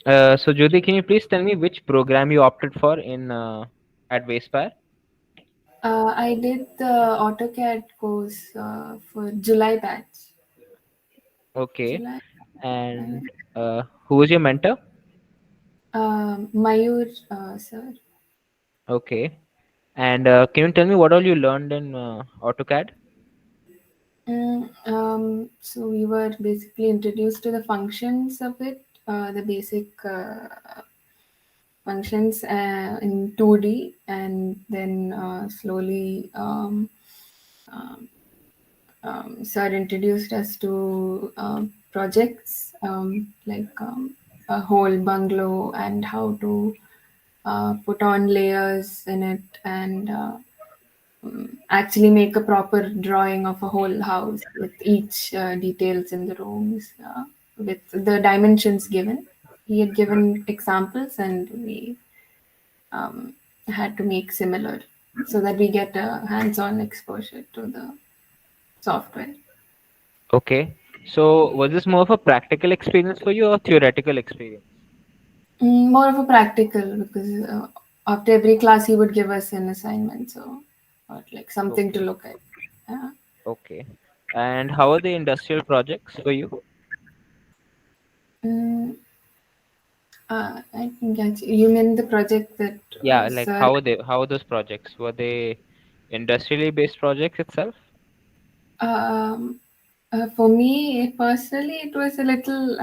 So Jyoti, can you please tell me which program you opted for in at Wayspire? I did the AutoCAD course for July batch. Okay. July. And And, who was your mentor? Mayur, sir. Okay. And can you tell me what all you learned in AutoCAD? So we were basically introduced to the functions of it, the basic functions in 2D, and then slowly sir introduced us to projects like a whole bungalow and how to put on layers in it and actually make a proper drawing of a whole house with each details in the rooms with the dimensions given. He had given examples and we um, had to make similar so that we get a hands-on exposure to the software. Okay. So was this more of a practical experience for you or theoretical experience? More of a practical because after every class he would give us an assignment, so or like something to Okay. look at. Yeah. Okay. And how are the industrial projects for you? Mm, I think actually, you mean the project that Yeah, like sir. how are they? How are those projects? Were they industrially based projects itself? Um, for me personally, it was a little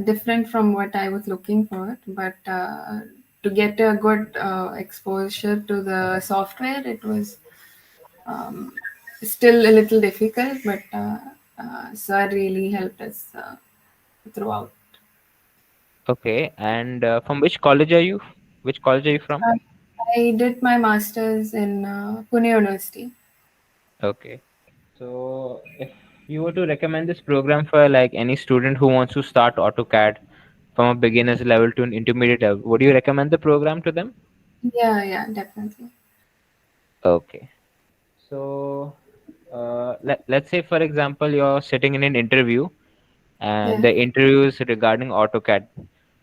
different from what I was looking for, but to get a good exposure to the software, it was um, still a little difficult, but sir really helped us throughout. Okay. And from which college are you? Which college are you from? Uh, I did my master's in Pune University. Okay. So if you were to recommend this program for like any student who wants to start AutoCAD from a beginner's level to an intermediate level, would you recommend the program to them? Yeah, yeah, definitely. Okay. So let's say, for example, you're sitting in an interview and Yeah. the interview is regarding AutoCAD.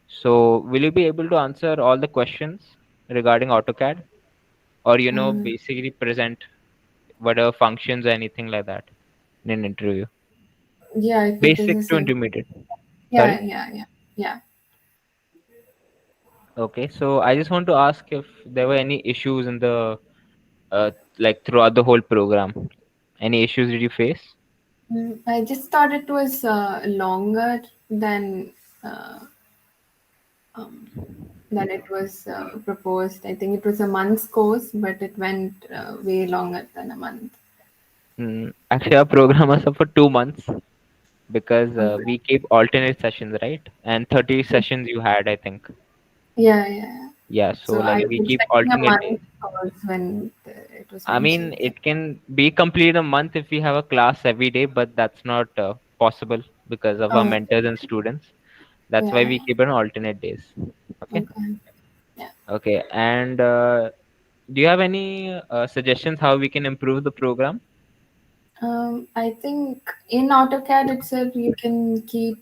So will you be able to answer all the questions regarding AutoCAD, or Um, basically present whatever functions or anything like that in an interview? yeah, if it is a Basic to simple. intermediate. Yeah, Sorry. yeah, yeah, yeah. Okay, so I just want to ask if there were any issues in the like throughout the whole program. Any issues did you face? I just thought it was longer than uh, um, it was proposed. I think it was a month's course, but it went way longer than a month. Actually, our program was up for 2 months because Okay. we keep alternate sessions, right? And 30 sessions you had, I think. Yeah, yeah, yeah. Yeah, so So I like was we keep expecting a alternate month days. course when it was I mean, mentioned. So, it can be complete a month if we have a class every day, but that's not possible because of our oh, mentors and students. That's yeah, why we yeah. keep it on alternate days. Okay. Okay. Yeah. Okay. And do you have any suggestions how we can improve the program? I think in AutoCAD itself, you can keep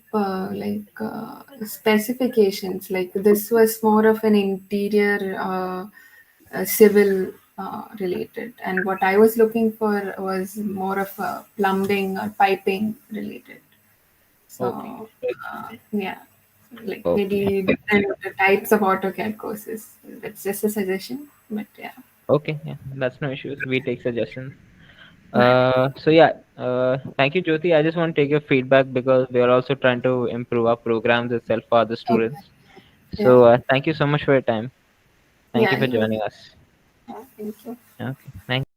specifications. Like this was more of an interior civil related, and what I was looking for was more of a plumbing or piping related. Okay. So yeah, like Okay. maybe different types of AutoCAD courses. That's just a suggestion, but yeah. Okay. Yeah, that's no issues. We take suggestions. So yeah, thank you, Jyoti. I just want to take your feedback because we are also trying to improve our programs itself for the Okay. students. Yeah. So thank you so much for your time. Thank you Yeah. for You. joining us. Yeah, thank you. Okay. Thank